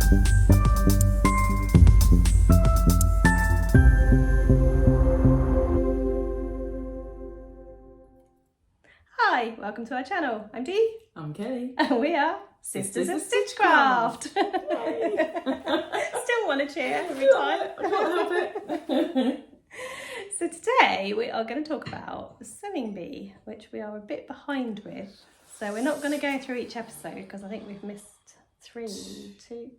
Hi, welcome to our channel. I'm Dee. I'm Kelly. And we are Sisters of Stitchcraft. Still want to cheer every time. I can't help it. So today we are going to talk about the sewing bee, which we are a bit behind with. So we're not going to go through each episode because I think we've missed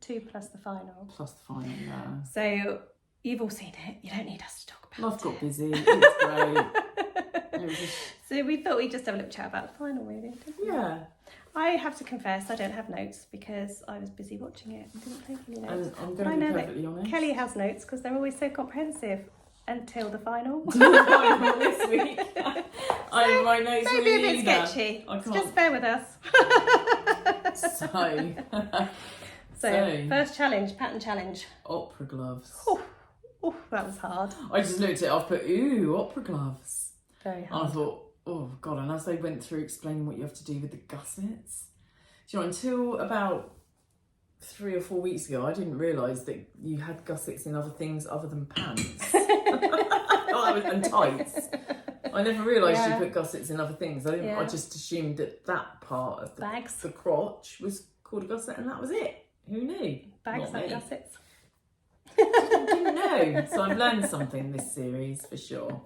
two plus the final. Plus the final, yeah. So you've all seen it. You don't need us to talk about Life it. got busy. It was great. So we thought we'd just have a little chat about the final, really. Didn't we? Yeah. I have to confess I don't have notes because I was busy watching it and didn't take any notes. And I'm going to be perfectly honest. Kelly has notes because they're always so comprehensive until the final. This week. My notes Maybe a bit either. sketchy. I can't. Just bear with us. So first challenge, pattern challenge. Opera gloves. Oh, that was hard. I just looked at it, I've put, ooh, opera gloves. Very And hard. I thought, oh God, and as they went through explaining what you have to do with the gussets, do you know, until about 3 or 4 weeks ago, I didn't realise that you had gussets in other things other than pants. And tights. I never realised you put gussets in other things. I just assumed that part of the crotch was called a gusset and that was it. Who knew? Bags Not and me. gussets. Didn't know. So I've learned something this series for sure.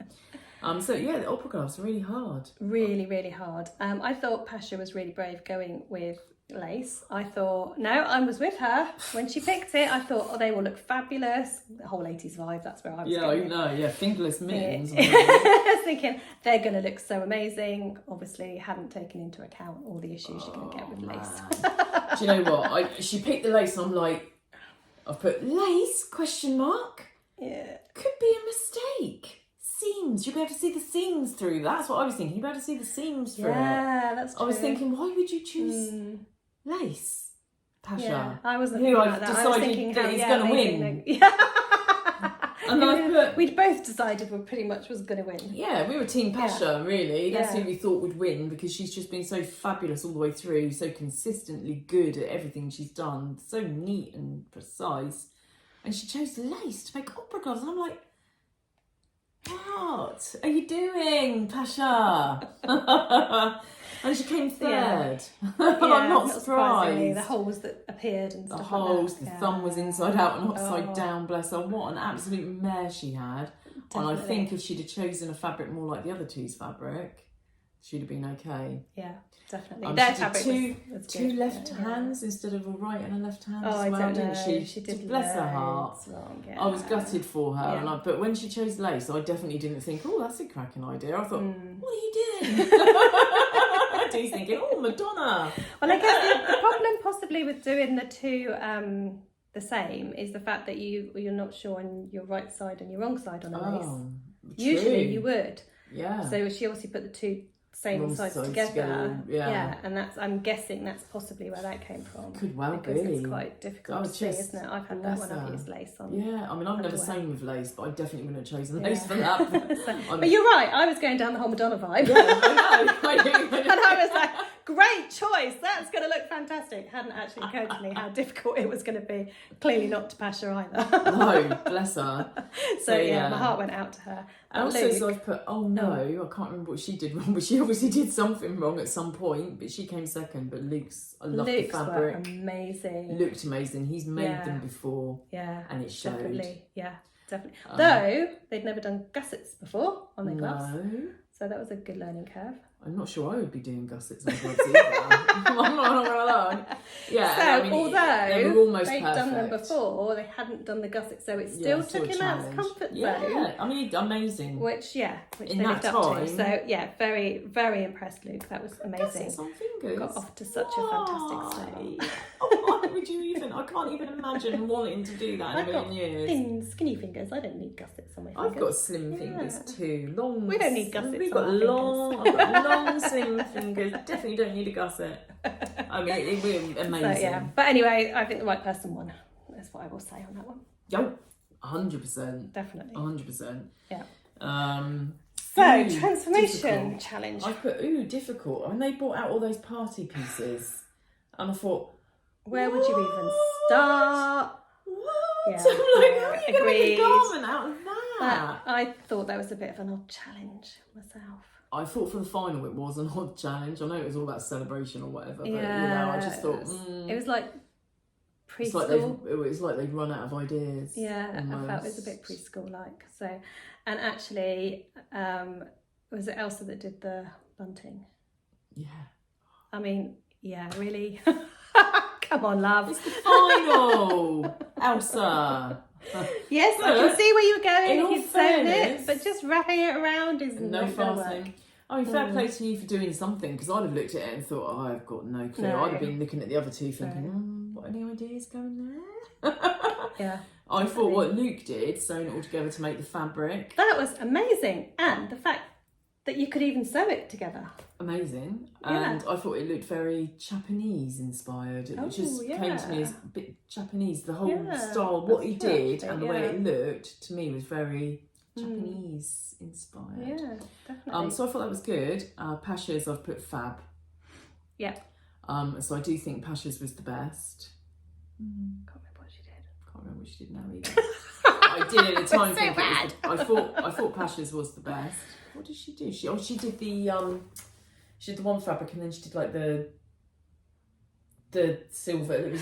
So yeah, the opera gloves are really hard. Really, really hard. I thought Pasha was really brave going with lace. I thought, no, I was with her when she picked it. I thought, oh, they will look fabulous. The whole 80s vibe, that's where I was going. I know, yeah, fingerless mittens. I was thinking, they're going to look so amazing. Obviously, hadn't taken into account all the issues you're going to get with lace. Do you know what? She picked the lace and I'm like, I've put lace, question mark. Yeah. Could be a mistake. Seams, you'll be able to see the seams through. That's what I was thinking. You'll be able to see the seams through it. Yeah, that's true. I was thinking, why would you choose lace, Pasha? Yeah, I wasn't who thinking I've like that. I was decided thinking that how, he's going to amazing win. And I put, we'd both decided we pretty much was going to win. yeah, we were Team Pasha, really. That's Yeah. who we thought would win because she's just been so fabulous all the way through, so consistently good at everything she's done, so neat and precise. And she chose lace to make opera gloves, and I'm like, what are you doing, Pasha? And she came third. I'm not surprised. The holes that appeared and stuff. The holes, like that. the thumb was inside out and upside down, bless her. What an absolute mare she had. Definitely. And I think if she'd have chosen a fabric more like the other two's fabric, she'd have been okay. Yeah, definitely. She did two left hands instead of a right and a left hand as well, didn't she? She did. Bless her heart. Wrong, yeah. I was gutted for her, Yeah. but when she chose lace, I definitely didn't think, oh, that's a cracking idea. I thought, what are you doing? Dee's thinking, oh, Madonna. Well, I guess the problem possibly with doing the two the same is the fact that you're not sure on your right side and your wrong side on the lace. Usually you would. Yeah. So she obviously put the two same sides together. And I'm guessing that's possibly where that came from. Could well because be. It's quite difficult to see, isn't it? I've had that when I've used lace on. Yeah, I mean, I've never sewn with lace, but I definitely wouldn't have chosen lace for that. But you're right, I was going down the whole Madonna vibe. Yeah, I know. And I was like, great choice, that's going to look fantastic. Hadn't actually occurred to me how difficult it was going to be. Clearly not to Pasha either. No, bless her. So my heart went out to her. And also, so I've put, oh no, I can't remember what she did wrong, but she obviously did something wrong at some point, but she came second. But I love the fabric. Were amazing. Looked amazing. He's made them before. Yeah. And it showed. Definitely. Yeah, definitely. Though, they'd never done gussets before on their gloves. No. So that was a good learning curve. I'm not sure I would be doing gussets on gloves either. I'm not gonna lie. Yeah. So I mean, they were almost they'd perfect. done them before, they hadn't done the gussets, so it still took him out of his comfort zone. Yeah, I mean, amazing. Which in they that lived up time. to. So yeah, very, very impressed, Luke. That was amazing. Gussets on fingers. Got off to such a fantastic start. Why would you even? I can't even imagine wanting to do that in a million years. Thin, skinny fingers. I don't need gussets on my fingers. I've got slim fingers too. Long. We don't need gussets. We've got on our long. I've got long, slim fingers. Definitely don't need a gusset. I mean, it was amazing. So, yeah. But anyway, I think the right person won. That's what I will say on that one. Yo, 100%. Definitely. 100%. Yeah. So transformation challenge. I put difficult, and they brought out all those party pieces, and I thought, where would you even start? Yeah, I'm like, how are you going to make agreed. a garment out of that? I thought that was a bit of an odd challenge myself. I thought for the final it was an odd challenge. I know it was all about celebration or whatever, but Yeah, I just thought it was like it's preschool. like they'd run out of ideas. Yeah, almost. I felt it was a bit preschool-like. So, and actually, was it Elsa that did the bunting? Yeah. I mean, yeah, really. Come on, love. It's the final, Elsa. Yes, I can see where you're going. In all You've sewn it, fairness, but just wrapping it around is no not gonna work. fasting. I mean, fair play to you for doing something, because I'd have looked at it and thought, oh, I've got no clue. No. I'd have been looking at the other two thinking, what any ideas going there? Yeah. I thought what Luke did, sewing it all together to make the fabric. That was amazing. And the fact that you could even sew it together. Amazing. Yeah. And I thought it looked very Japanese inspired. It just came to me as a bit Japanese. The whole style, what he did and the way it looked, to me was very Japanese inspired. Yeah, definitely. So I thought that was good. Pasha's, I've put fab. Yeah. So I do think Pasha's was the best. Can't remember what she did. Can't remember what she did now either. I did at the time So think bad. I thought Pasha's was the best. What did she do? She did the one fabric, and then she did like the silver. It was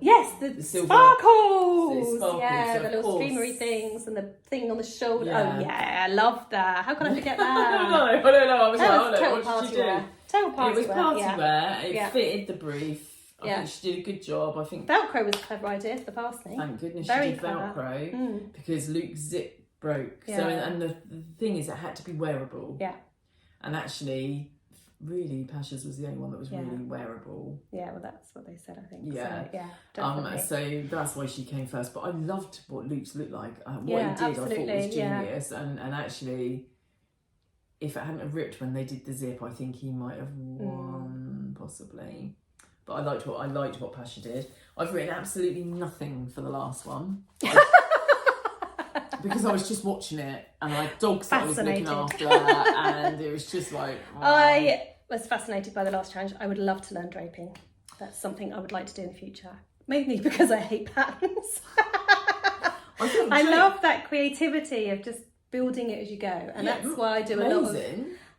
yes, the silver sparkles. the sparkles, Yeah, of the little course. streamery things and the thing on the shoulder. Yeah. Oh yeah, I love that. How can I forget that? I don't know. I was That like, was total what did party she do? wear. Total party It was wear. party yeah. wear. It Yeah. fitted the brief. I Yeah. think she did a good job. I think. Velcro was a clever idea for the parsley. Thank goodness Very she did clever. Velcro because Luke's zip broke. Yeah. So and the thing is, it had to be wearable. Yeah. And actually, really, Pasha's was the only one that was really wearable. Yeah, well, that's what they said, I think. Yeah. So, yeah, definitely. So that's why she came first. But I loved what Luke's looked like. What Yeah, he did, I thought absolutely, was yeah. genius. And actually, if it hadn't have ripped when they did the zip, I think he might have won, possibly. But I liked what Pasha did. I've written absolutely nothing for the last one. Because I was just watching it and I had dogs that I was looking after, and it was just like... Oh. I was fascinated by the last challenge. I would love to learn draping. That's something I would like to do in the future. Mainly because I hate patterns. I love that creativity of just building it as you go. And that's why I do a lot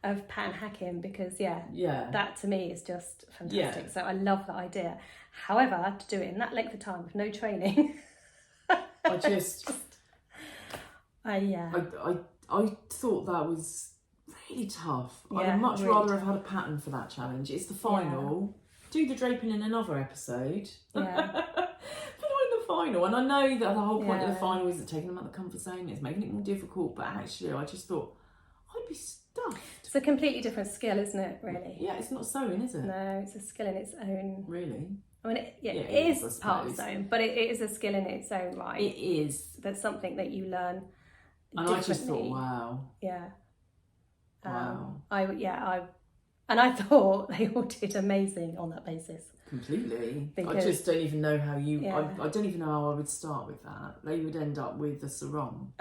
of pattern hacking, because that to me is just fantastic. Yeah. So I love that idea. However, to do it in that length of time with no training... I just... I thought that was really tough. Yeah, I'd much really rather tough. have had a pattern for that challenge. It's the final. Do the draping in another episode. Yeah. But not in the final. And I know that the whole point of the final is taking them out of the comfort zone. It's making it more difficult. But actually, I just thought, I'd be stuffed. It's a completely different skill, isn't it, really? Yeah, it's not sewing, is it? No, it's a skill in its own. Really? I mean, it is, is part of zone, but it is a skill in its own right. It is. That's something that you learn And differently. I just thought, wow. Yeah. Wow. I thought they all did amazing on that basis. Completely. Because, I just don't even know how you... Yeah. I don't even know how I would start with that. They would end up with a sarong.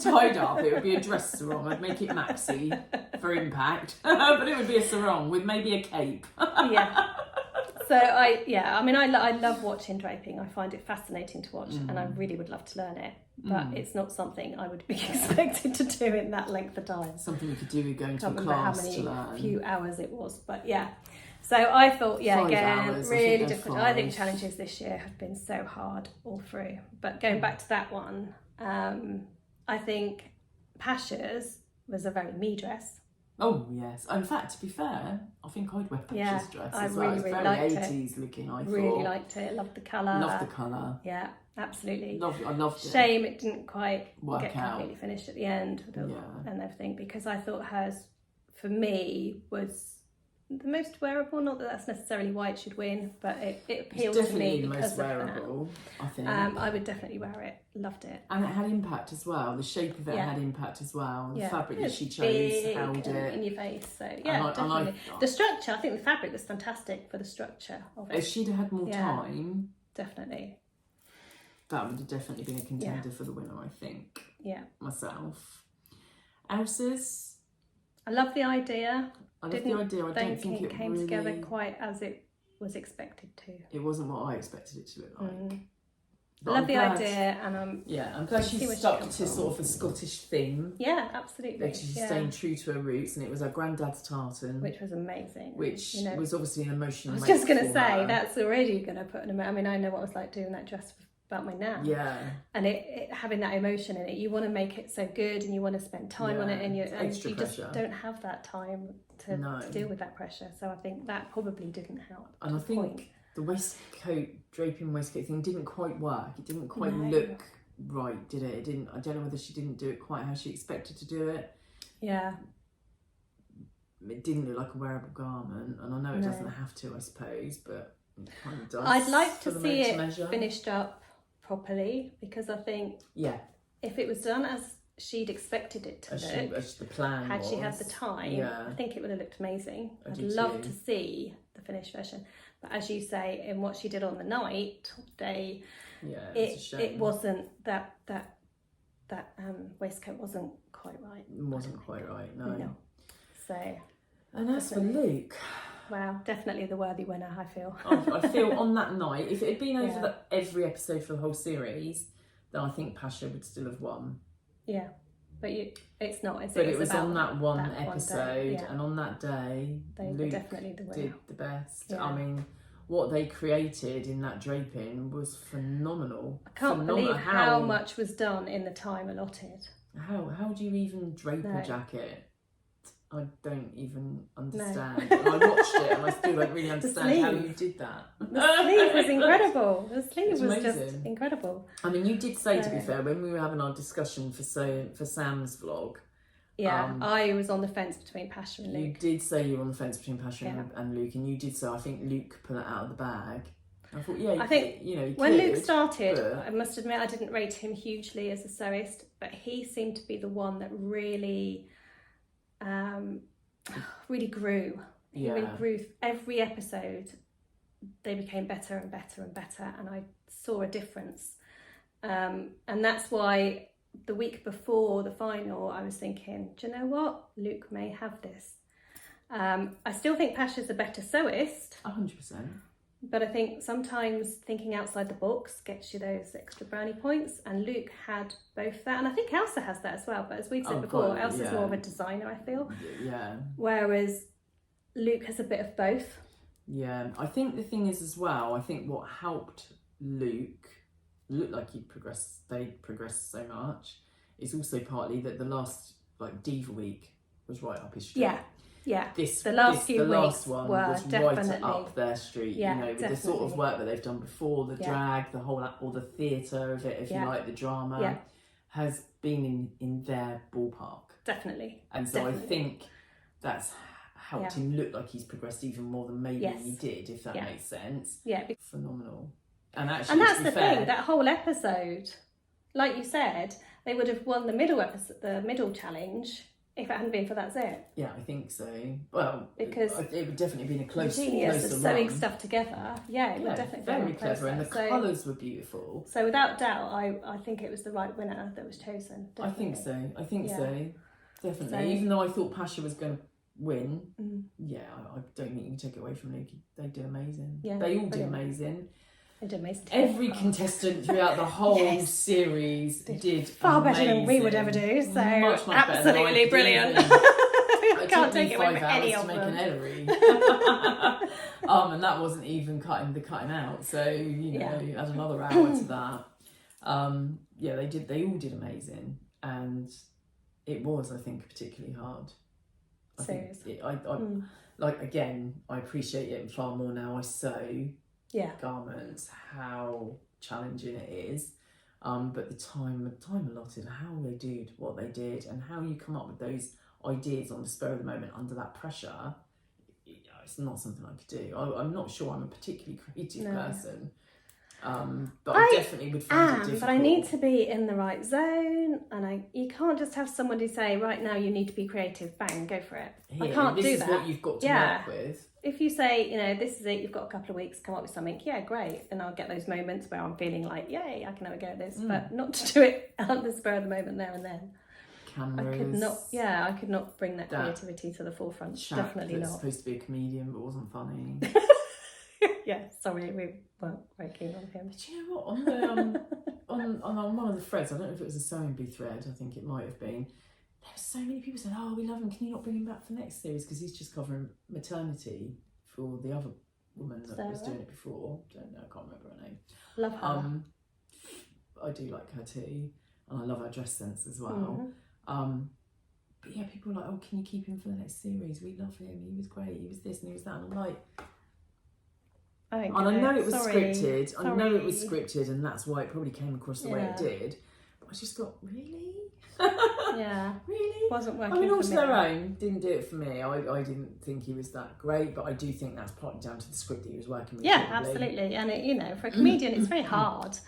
Tied up. It would be a dress sarong. I'd make it maxi for impact. But it would be a sarong with maybe a cape. Yeah. So I love watching draping. I find it fascinating to watch, and I really would love to learn it. But it's not something I would be expected to do in that length of time. Something you could do with going to a Can't remember how class to learn. many few hours it was, but yeah. So I thought, 5 again, hours, really I think difficult. they're I think 5. challenges this year have been so hard all through. But going back to that one, I think Pasha's was a very me dress. Oh yes. In fact, to be fair, I think I'd wear Pasha's dress I as well. really, It's really very liked 80s looking, I thought. Really liked it. Loved the colour. Loved the colour. Yeah, absolutely. I loved it. Shame it didn't quite Work get out. completely finished at the end and everything, because I thought hers, for me, was the most wearable. Not that that's necessarily why it should win, but it appealed to me Definitely the because most of that. wearable, I think. I would definitely wear it. Loved it. And it had impact as well. The shape of it had impact as well. The fabric that It's she chose big held and it. in your face. So I- definitely. The structure, I think the fabric was fantastic for the structure of it. If she'd had more time, Definitely. that would have definitely been a contender for the winner, I think. Yeah. Myself. Elsa's, I love the idea. I love the idea. I don't think it came really... together quite as it was expected to. It wasn't what I expected it to look like. But love I'm the glad- idea, and I'm I'm glad see she where she stuck comes to from. sort of a Scottish theme. yeah, absolutely. Like she's yeah. staying true to her roots, and it was her granddad's tartan, Which was amazing. which you know, was obviously an emotional. I was make just going to for say her. that's already going to put an. I mean, I know what it was like doing that dress about my nan. Yeah, and it having that emotion in it, you want to make it so good, and you want to spend time on it, and you extra pressure. just don't have that time to deal with that pressure. So I think that probably didn't help. And I think the waistcoat, draping waistcoat thing didn't quite work. It didn't quite look right, did it? It didn't. I don't know whether she didn't do it quite how she expected to do it. Yeah. It didn't look like a wearable garment, and I know it doesn't have to, I suppose, but it kind of does. I'd like to for the see made to it measure. finished up properly, because I think if it was done as she'd expected it to look, as the plan had was. she had the time, I think it would have looked amazing. I'd love to see the finished version, but as you say, in what she did on the night day, it wasn't that waistcoat wasn't quite right. It wasn't quite right, no. So, and as for Luke, wow, definitely the worthy winner, I feel. I feel on that night, if it had been over every episode for the whole series, then I think Pasha would still have won. Yeah, but it's not. But it was on that one episode, day, and on that day, Luke definitely the winner. did the best. Yeah. I mean, what they created in that draping was phenomenal. I can't believe how much was done in the time allotted. How do you even drape a jacket? I don't even understand. No. And I watched it and I still don't really understand how you did that. The sleeve was incredible. The sleeve was just incredible. I mean, you did say, to be fair, when we were having our discussion for Sam's vlog. Yeah, I was on the fence between Pasha and Luke. You did say you were on the fence between Pasha and Luke, and you did say, I think Luke put it out of the bag. I thought, I think, when Luke started, I must admit I didn't rate him hugely as a sewist, but he seemed to be the one that really grew. He really grew. Every episode they became better and better and better, and I saw a difference, and that's why the week before the final I was thinking, do you know what, Luke may have this. I still think Pasha's a better sewist, 100%, but I think sometimes thinking outside the box gets you those extra brownie points, and Luke had both that, and I think Elsa has that as well, but as we've said before, Elsa's more of a designer, I feel, whereas Luke has a bit of both. I think the thing is as well, I think what helped Luke look like they'd progressed so much is also partly that the last Diva week was right up his street. The last one was right up their street, with the sort of work that they've done before, the drag, all the theatre of it, if you like, the drama, has been in their ballpark. Definitely. And so I think that's helped him look like he's progressed even more than maybe he did, if that makes sense. Phenomenal. And actually, and that's the thing, that whole episode, like you said, they would have won the middle challenge if it hadn't been for that zip. Yeah, I think so. Well, because it would definitely been a closer genius of sewing run. Stuff together. It would definitely very be clever, and the colours were beautiful. So without doubt, I think it was the right winner that was chosen. Definitely. I think so. Definitely. So, even though I thought Pasha was going to win, I don't think you can take it away from Luke. They did amazing. Yeah, they all did amazing. They did amazing. Every contestant throughout the whole series did far amazing. better than we would ever do. So much absolutely brilliant. I can't take it away from 5 hours any to of make them. an Ellery. And that wasn't even cutting out. So you add another hour to that. They all did amazing, and it was, I think, particularly hard. Seriously. I appreciate it far more now. I sew garments, how challenging it is, but the time allotted, how they did what they did, and how you come up with those ideas on the spur of the moment under that pressure, it's not something I could do. I'm not sure I'm a particularly creative person, but I definitely would find it difficult. But I need to be in the right zone, and you can't just have somebody say, right now you need to be creative, bang, go for it. I can't do that. This is what you've got to work with. If you say, this is it, you've got a couple of weeks, come up with something, great. And I'll get those moments where I'm feeling like, yay, I can have a go at this, but not to do it at the spur of the moment there and then. Cameras. I could not bring that creativity to the forefront. Shaq Definitely that's not. Supposed to be a comedian but wasn't funny. Yeah, sorry, we weren't very keen on him. But you know what? On the on one of the threads, I don't know if it was a sewing bee thread. I think it might have been. There were so many people saying, "Oh, we love him. Can you not bring him back for the next series? Because he's just covering maternity for the other woman that was doing it before. Don't know. I can't remember her name. Love her. I do like her too, and I love her dress sense as well. But yeah, people were like, "Oh, can you keep him for the next series? We love him. He was great. He was this and he was that." And I'm like, I know it was scripted. I know it was scripted, and that's why it probably came across the way it did. But I just thought, really? Yeah. Really? Wasn't working. I mean, all for to me. their own. Didn't do it for me. I didn't think he was that great, but I do think that's partly down to the script that he was working with. Yeah, probably. absolutely. And it, you know, for a comedian, it's very hard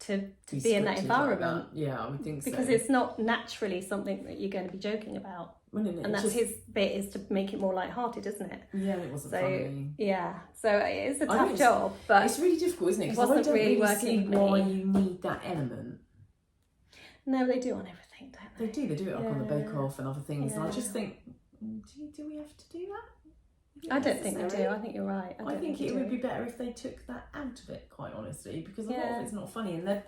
to be in that environment. Like that. Yeah, I would think so. Because it's not naturally something that you're going to be joking about. And that's his bit, is to make it more lighthearted, isn't it? Yeah, it wasn't funny. Yeah, so it's a tough job, but it's really difficult, isn't it? It wasn't really working see why you need that element. No, they do on everything, don't they? They do it like on the Bake Off and other things, and I just think, do we have to do that? I don't think we do. I think you're right. I think it would be better if they took that out of it, quite honestly, because a lot of it's not funny, and they're,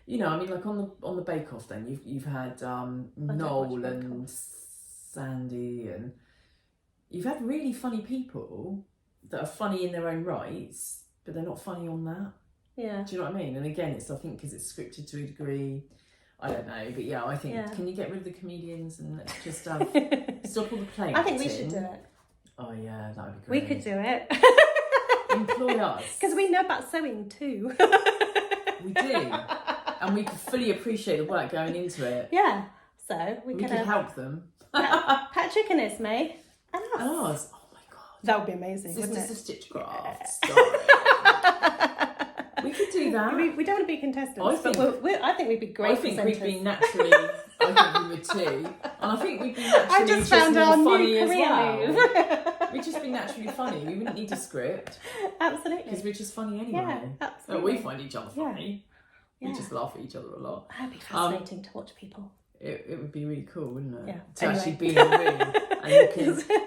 you know, I mean, like on the Bake Off, then you've had Noel and Sandy, and you've had really funny people that are funny in their own rights, but they're not funny on that. Yeah. Do you know what I mean? And again, it's, I think, because it's scripted to a degree. I don't know, but yeah, I think, can you get rid of the comedians and let's just have stop all the playing? I think we should do it. Oh yeah, that would be great. We could do it. Employ us. Because we know about sewing too. We do. And we could fully appreciate the work going into it. Yeah. So we could help them. Patrick and Esme and us. Oh my god. That would be amazing. Sisters of Stitchcraft. We could do that. We don't want to be contestants, I think we'd be great. I think we'd be naturally. I think we would too, and I think we'd be naturally just found our more funny new as career well. We'd just be naturally funny. We wouldn't need a script. Absolutely. Because we're just funny anyway. Yeah, absolutely. We find each other funny. Yeah. We just laugh at each other a lot. That'd be fascinating to watch people. It would be really cool, wouldn't it? Yeah. To actually be in the room and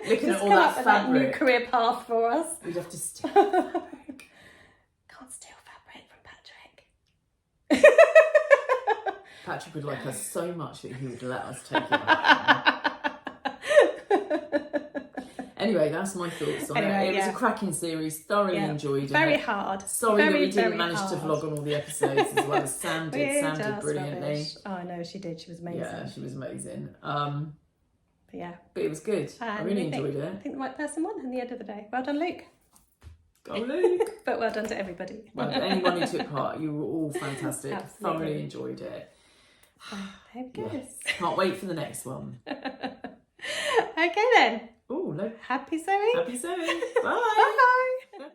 looking at all that fabric. That new career path for us. We'd have to steal fabric. Can't steal fabric from Patrick. Patrick would like us so much that he would let us take it back. Anyway, that's my thoughts on it. It was a cracking series. Thoroughly enjoyed it. Very hard. Sorry that we didn't manage to vlog on all the episodes as well as Sam did. Sam did brilliantly. Rubbish. Oh no, she did. She was amazing. Yeah, she was amazing. But it was good. I really enjoyed it. I think the right person won in the end of the day. Well done, Luke. Go Luke. But well done to everybody. Well, anyone who took part, you were all fantastic. Absolutely. Thoroughly enjoyed it. There we go. Yes. Can't wait for the next one. Okay then. Oh, no. Happy sewing. Happy sewing. Bye. Bye.